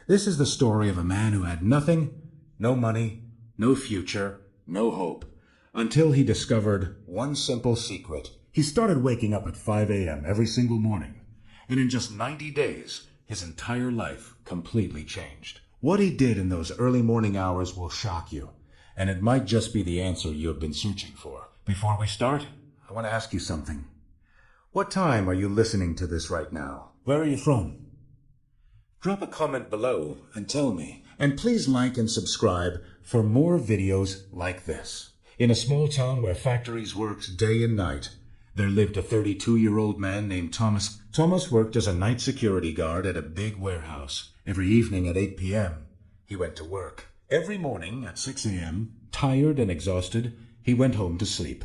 This is the story of a man who had nothing, no money, no future, no hope, until he discovered one simple secret. He started waking up at 5 a.m. every single morning, and in just 90 days, his entire life completely changed. What he did in those early morning hours will shock you, and it might just be the answer you have been searching for. Before we start, I want to ask you something. What time are you listening to this right now? Where are you from? Drop a comment below and tell me. And please like and subscribe for more videos like this. In a small town where factories worked day and night, there lived a 32-year-old man named Thomas. Thomas worked as a night security guard at a big warehouse. Every evening at 8 p.m., he went to work. Every morning at 6 a.m., tired and exhausted, he went home to sleep.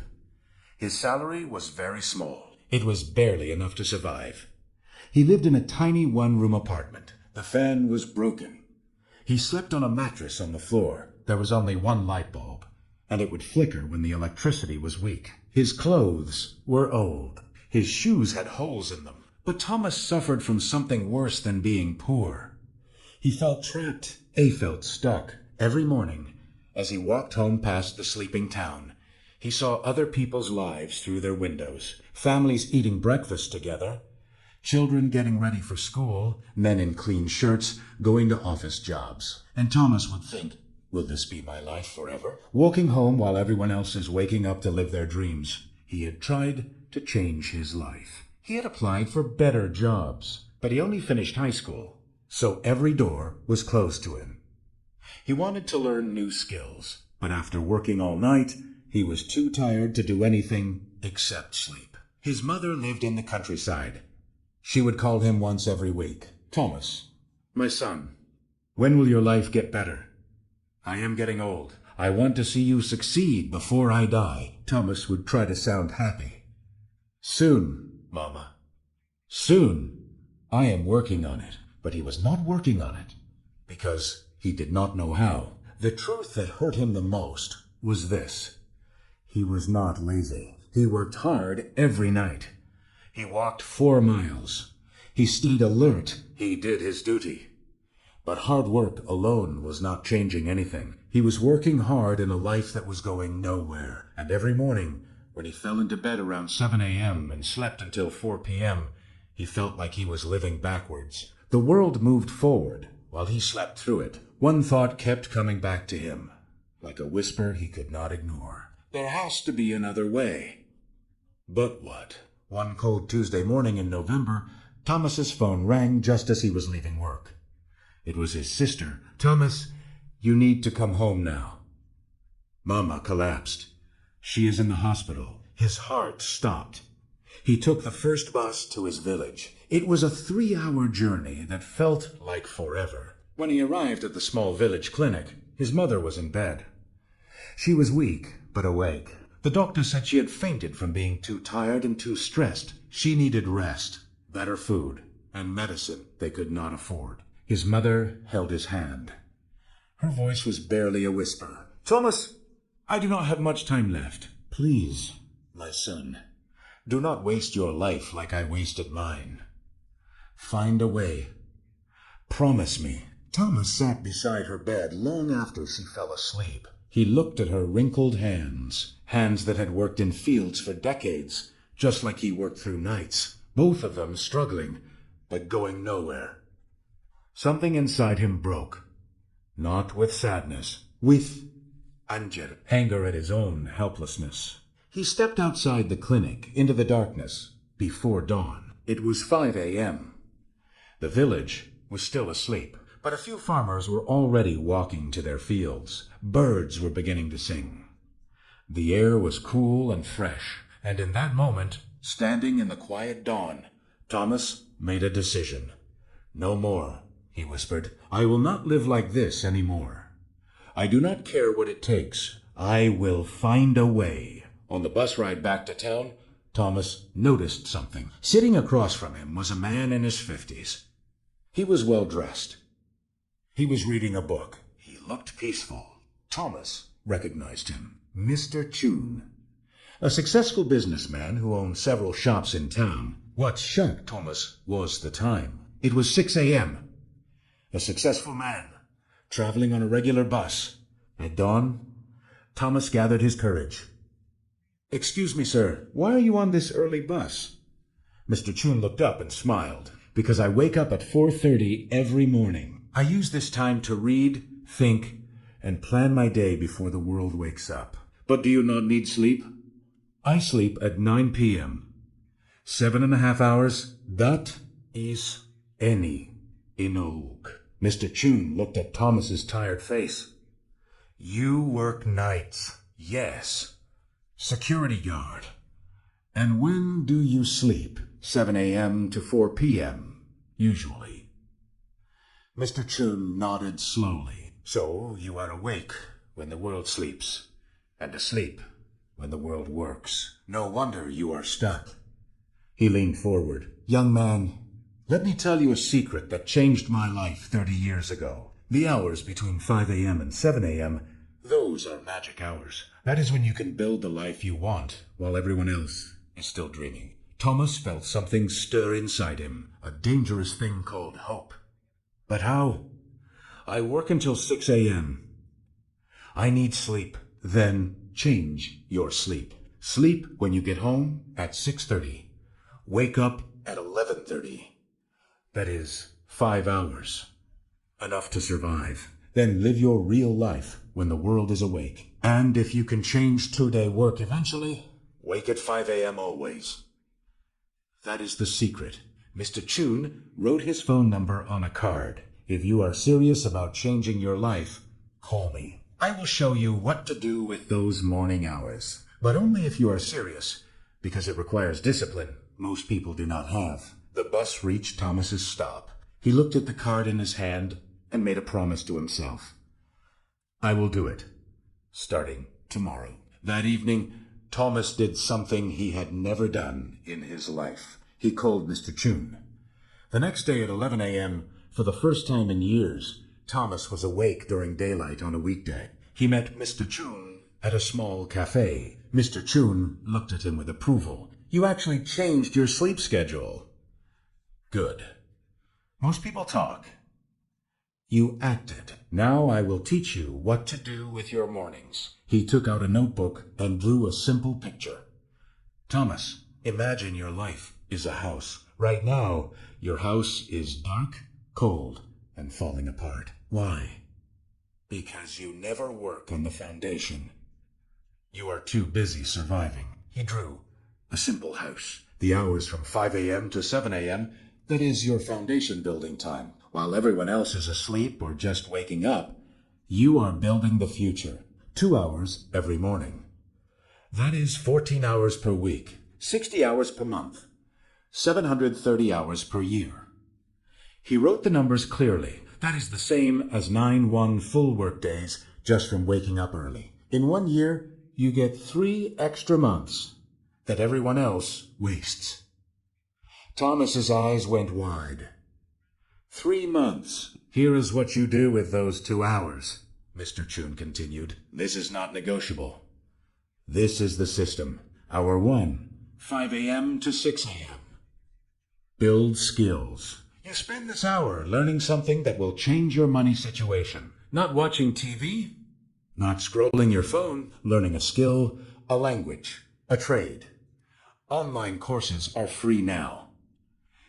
His salary was very small. It was barely enough to survive. He lived in a tiny one-room apartment. The fan was broken. He slept on a mattress on the floor. There was only one light bulb, and it would flicker when the electricity was weak. His clothes were old. His shoes had holes in them. But Thomas suffered from something worse than being poor. He felt trapped. He felt stuck. Every morning, as he walked home past the sleeping town, he saw other people's lives through their windows. Families eating breakfast together, children getting ready for school, men in clean shirts going to office jobs. And Thomas would think, will this be my life forever? Walking home while everyone else is waking up to live their dreams. He had tried to change his life. He had applied for better jobs, but he only finished high school, so every door was closed to him. He wanted to learn new skills, but after working all night, he was too tired to do anything except sleep. His mother lived in the countryside. She would call him once every week. Thomas, my son, when will your life get better? I am getting old. I want to see you succeed before I die. Thomas would try to sound happy. Soon, Mama. Soon. I am working on it. But he was not working on it because he did not know how. The truth that hurt him the most was this. He was not lazy. He worked hard every night. He walked 4 miles. He stayed alert. He did his duty. But hard work alone was not changing anything. He was working hard in a life that was going nowhere. And every morning, when he fell into bed around 7 a.m. and slept until 4 p.m., he felt like he was living backwards. The world moved forward while he slept through it. One thought kept coming back to him, like a whisper he could not ignore. There has to be another way. But what? One cold Tuesday morning in November, Thomas's phone rang just as he was leaving work. It was his sister. Thomas, you need to come home now. Mama collapsed. She is in the hospital. His heart stopped. He took the first bus to his village. It was a 3-hour journey that felt like forever. When he arrived at the small village clinic, his mother was in bed. She was weak, but awake. The doctor said she had fainted from being too tired and too stressed. She needed rest, better food, and medicine they could not afford. His mother held his hand. Her voice was barely a whisper. Thomas, I do not have much time left. Please, my son, do not waste your life like I wasted mine. Find a way. Promise me. Thomas sat beside her bed long after she fell asleep. He looked at her wrinkled hands, hands that had worked in fields for decades, just like he worked through nights, both of them struggling, but going nowhere. Something inside him broke, not with sadness, with anger at his own helplessness. He stepped outside the clinic into the darkness before dawn. It was 5 a.m. The village was still asleep, but a few farmers were already walking to their fields. Birds were beginning to sing. The air was cool and fresh, and in that moment, standing in the quiet dawn, Thomas made a decision. No more, he whispered. I will not live like this anymore. I do not care what it takes. I will find a way. On the bus ride back to town, Thomas noticed something. Sitting across from him was a man in his 50s. He was well dressed. He was reading a book. He looked peaceful. Thomas recognized him. Mr. Chun, a successful businessman who owned several shops in town. What shocked Thomas was the time. It was 6 a.m. A successful man, traveling on a regular bus. At dawn, Thomas gathered his courage. "Excuse me, sir, why are you on this early bus?" Mr. Chun looked up and smiled. "Because I wake up at 4:30 every morning. I use this time to read, think, and plan my day before the world wakes up." "But do you not need sleep?" "I sleep at 9 p.m. 7.5 hours, that is any enough." Mr. Chun looked at Thomas's tired face. "You work nights." "Yes." "Security guard." "And when do you sleep?" 7 a.m. to 4 p.m., usually. Mr. Chun nodded slowly. "So you are awake when the world sleeps, and asleep when the world works. No wonder you are stuck." He leaned forward. "Young man, let me tell you a secret that changed my life 30 years ago. The hours between 5 a.m. and 7 a.m., those are magic hours. That is when you can build the life you want while everyone else is still dreaming." Thomas felt something stir inside him, a dangerous thing called hope. "But how?" "I work until 6 a.m. I need sleep." "Then change your sleep. Sleep when you get home at 6:30. Wake up at 11:30. That is 5 hours. Enough to survive. Then live your real life when the world is awake. And if you can change 2-day work eventually, wake at 5 a.m. always." That is the secret. Mr. Chun wrote his phone number on a card. "If you are serious about changing your life, call me. I will show you what to do with those morning hours. But only if you are serious, because it requires discipline most people do not have." The bus reached Thomas's stop. He looked at the card in his hand and made a promise to himself. "I will do it, starting tomorrow." That evening, Thomas did something he had never done in his life. He called Mr. Chun. The next day at 11 a.m., for the first time in years, Thomas was awake during daylight on a weekday. He met Mr. Chun at a small cafe. Mr. Chun looked at him with approval. "You actually changed your sleep schedule." "Good. Most people talk. You acted. Now I will teach you what to do with your mornings." He took out a notebook and drew a simple picture. "Thomas, imagine your life is a house. Right now, your house is dark, cold, and falling apart. Why? Because you never work on the foundation. You are too busy surviving." He drew a simple house. The hours from 5 a.m. to 7 a.m., that is your foundation building time. While everyone else is asleep or just waking up, you are building the future. 2 hours every morning. That is 14 hours per week, 60 hours per month, 730 hours per year. He wrote the numbers clearly. That is the same as 9 full work days just from waking up early. In 1 year, you get 3 extra months that everyone else wastes. Thomas's eyes went wide. 3 months. "Here is what you do with those 2 hours, Mr. Chun continued. "This is not negotiable. This is the system. Hour 1, 5 a.m. to 6 a.m. Build skills. You spend this hour learning something that will change your money situation. Not watching TV, not scrolling your phone, learning a skill, a language, a trade. Online courses are free now.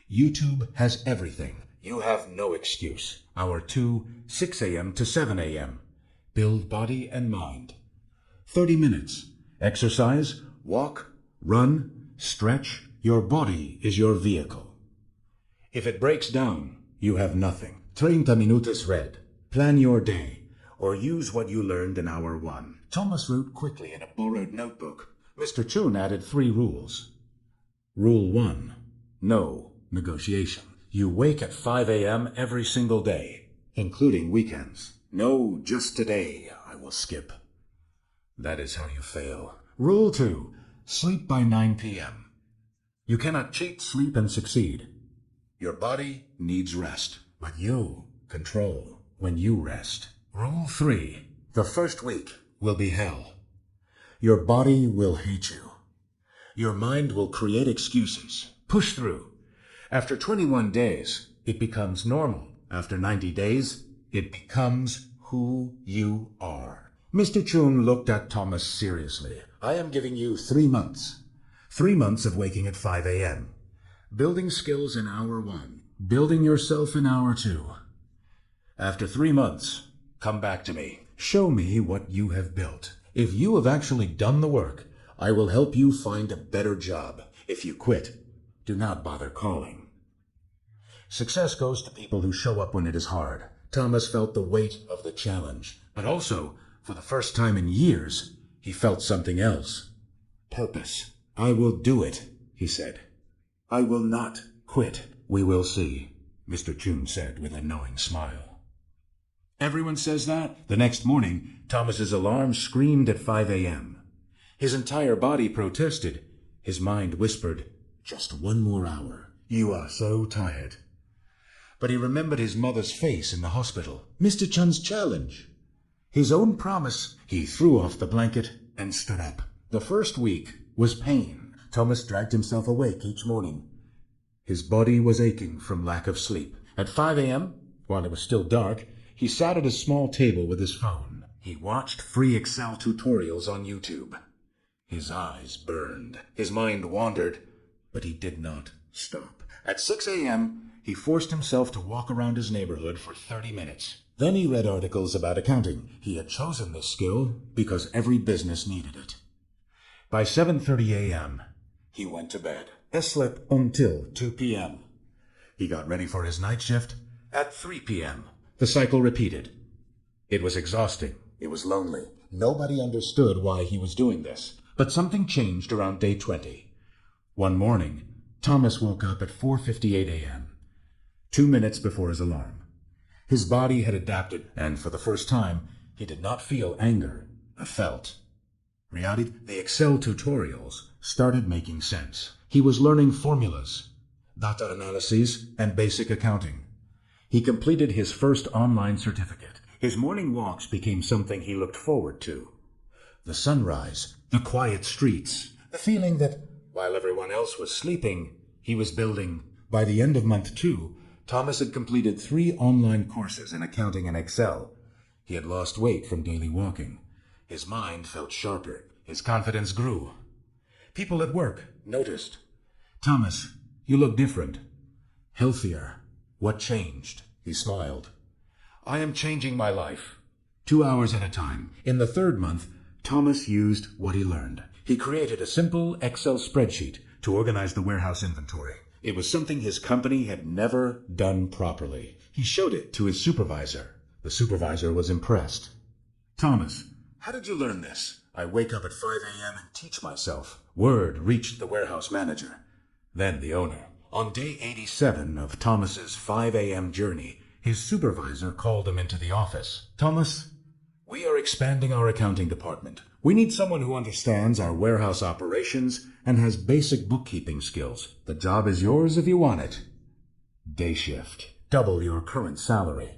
YouTube has everything. You have no excuse. Hour 2, 6 a.m. to 7 a.m. Build body and mind. 30 minutes. Exercise, walk, run, stretch. Your body is your vehicle. If it breaks down, you have nothing. 30 minutos red. Plan your day, or use what you learned in hour 1. Thomas wrote quickly in a borrowed notebook. Mr. Chun added 3 rules. Rule 1. No negotiation. You wake at 5 a.m. every single day, including weekends. No, just today I will skip. That is how you fail. Rule 2. Sleep by 9 p.m. You cannot cheat sleep and succeed. Your body needs rest, but you control when you rest. Rule 3. The first week will be hell. Your body will hate you. Your mind will create excuses. Push through. After 21 days, it becomes normal, After 90 days, it becomes who you are. Mr. Chun looked at Thomas seriously. I am giving you 3 months. 3 months of waking at 5 a.m. Building skills in hour 1. Building yourself in hour 2. After 3 months, come back to me. Show me what you have built. If you have actually done the work, I will help you find a better job. If you quit, do not bother calling. Success goes to people who show up when it is hard. Thomas felt the weight of the challenge, but also, for the first time in years, he felt something else. Purpose. I will do it, he said. I will not quit. We will see, Mr. Chun said with a knowing smile. Everyone says that. The next morning, Thomas's alarm screamed at 5 a.m. His entire body protested. His mind whispered, just 1 more hour. You are so tired. But he remembered his mother's face in the hospital. Mr. Chun's challenge. His own promise. He threw off the blanket and stood up. The first week was pain. Thomas dragged himself awake each morning. His body was aching from lack of sleep. At 5 a.m., while it was still dark, he sat at a small table with his phone. He watched free Excel tutorials on YouTube. His eyes burned. His mind wandered, but he did not stop. At 6 a.m., he forced himself to walk around his neighborhood for 30 minutes. Then he read articles about accounting. He had chosen this skill because every business needed it. By 7:30 a.m., he went to bed. He slept until 2 p.m. He got ready for his night shift at 3 p.m. The cycle repeated. It was exhausting. It was lonely. Nobody understood why he was doing this. But something changed around day 20. One morning, Thomas woke up at 4:58 a.m., 2 minutes before his alarm. His body had adapted, and for the first time, he did not feel anger. He felt reality. The Excel tutorials started making sense. He was learning formulas, data analyses, and basic accounting. He completed his first online certificate. His morning walks became something he looked forward to. The sunrise, the quiet streets, the feeling that, while everyone else was sleeping, he was building. By the end of month 2, Thomas had completed 3 online courses in accounting and Excel. He had lost weight from daily walking. His mind felt sharper. His confidence grew. People at work noticed. Thomas, you look different. Healthier. What changed? He smiled. I am changing my life. 2 hours at a time. In the 3rd month, Thomas used what he learned. He created a simple Excel spreadsheet to organize the warehouse inventory. It was something his company had never done properly. He showed it to his supervisor. The supervisor was impressed. Thomas, how did you learn this? I wake up at 5 a.m. and teach myself. Word reached the warehouse manager, then the owner. On day 87 of Thomas's 5 a.m. journey, his supervisor called him into the office. Thomas, we are expanding our accounting department. We need someone who understands our warehouse operations and has basic bookkeeping skills. The job is yours if you want it. Day shift. Double your current salary.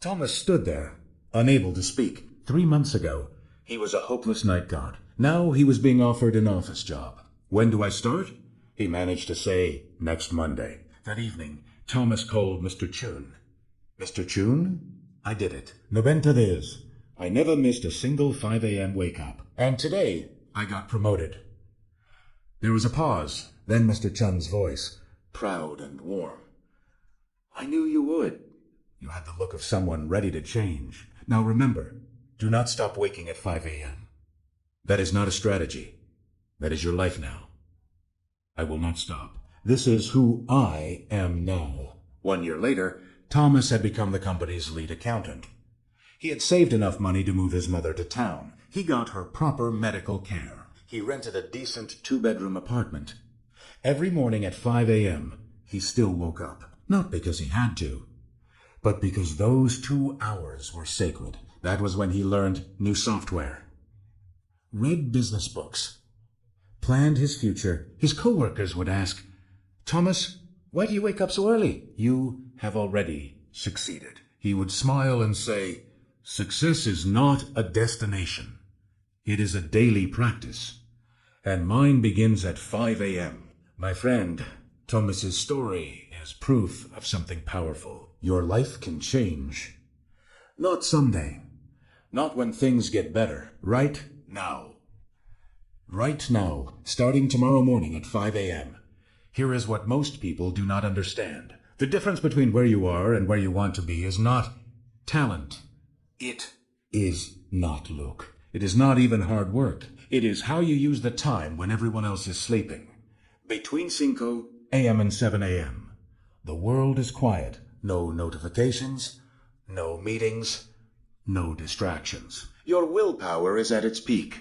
Thomas stood there, unable to speak. 3 months ago, he was a hopeless night guard. Now he was being offered an office job. When do I start? He managed to say, next Monday. That evening, Thomas called Mr. Chun. Mr. Chun, I did it. 90 days. I never missed a single 5 a.m. wake-up. And today, I got promoted. There was a pause. Then Mr. Chun's voice, proud and warm. I knew you would. You had the look of someone ready to change. Now remember, do not stop waking at 5 a.m. That is not a strategy. That is your life now. I will not stop. This is who I am now. 1 year later, Thomas had become the company's lead accountant. He had saved enough money to move his mother to town. He got her proper medical care. He rented a decent 2-bedroom apartment. Every morning at 5 a.m., he still woke up. Not because he had to, but because those 2 hours were sacred. That was when he learned new software, read business books, planned his future. His co-workers would ask, Thomas, why do you wake up so early? You have already succeeded. He would smile and say, success is not a destination. It is a daily practice. And mine begins at 5 a.m. My friend, Thomas's story is proof of something powerful. your life can change. Not someday. Not when things get better. Right now. Right now, starting tomorrow morning at 5 a.m. Here is what most people do not understand. The difference between where you are and where you want to be is not talent. It is not luck. It is not even hard work. It is how you use the time when everyone else is sleeping. Between 5 a.m. and 7 a.m. The world is quiet. No notifications, no meetings, no distractions. Your willpower is at its peak.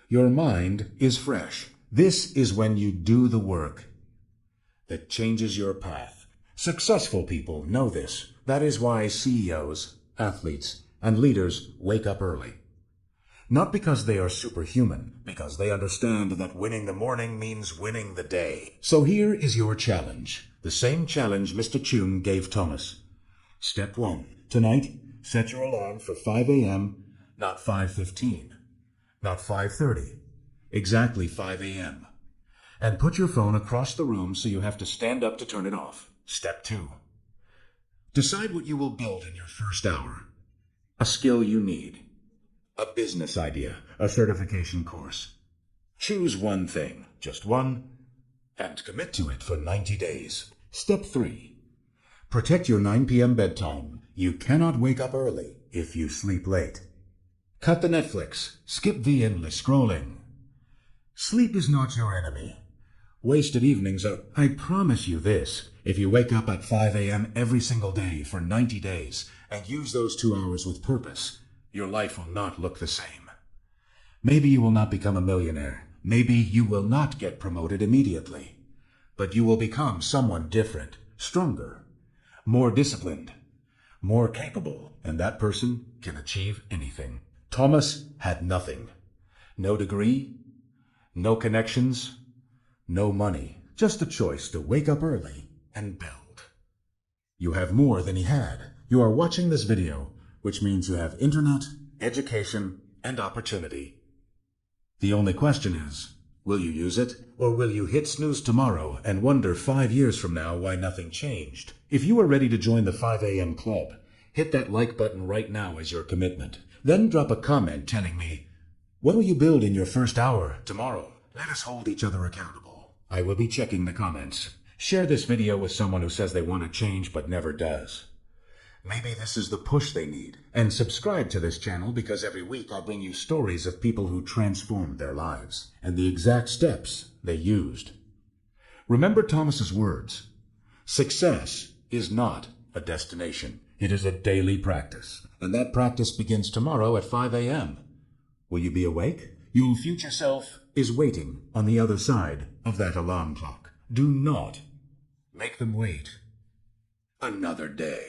Your mind is fresh. This is when you do the work that changes your path. Successful people know this. That is why CEOs, athletes, and leaders wake up early. Not because they are superhuman, because they understand that winning the morning means winning the day. So here is your challenge. The same challenge Mr. Chun gave Thomas. Step 1. Tonight, set your alarm for 5 a.m., not 5:15. Not 5:30, exactly 5 a.m. And put your phone across the room so you have to stand up to turn it off. Step 2. Decide what you will build in your first hour. A skill you need. A business idea. A certification course. Choose one thing, just one, and commit to it for 90 days. Step 3. Protect your 9 p.m. bedtime. You cannot wake up early if you sleep late. Cut the Netflix. Skip the endless scrolling. Sleep is not your enemy. Wasted evenings are... I promise you this. If you wake up at 5 a.m. every single day for 90 days and use those 2 hours with purpose, your life will not look the same. Maybe you will not become a millionaire. Maybe you will not get promoted immediately. But you will become someone different, stronger, more disciplined, more capable, and that person can achieve anything. Thomas had nothing. No degree, no connections, no money, just a choice to wake up early and build. You have more than he had. You are watching this video, which means you have internet, education, and opportunity. The only question is, will you use it? Or will you hit snooze tomorrow and wonder 5 years from now why nothing changed? If you are ready to join the 5 a.m. club, hit that like button right now as your commitment. Then drop a comment telling me, what will you build in your first hour tomorrow? Let us hold each other accountable. I will be checking the comments. Share this video with someone who says they want to change but never does. Maybe this is the push they need. And subscribe to this channel because every week I bring you stories of people who transformed their lives and the exact steps they used. Remember Thomas's words. Success is not a destination. It is a daily practice. And that practice begins tomorrow at 5 a.m. Will you be awake? Your future self is waiting on the other side of that alarm clock. Do not make them wait another day.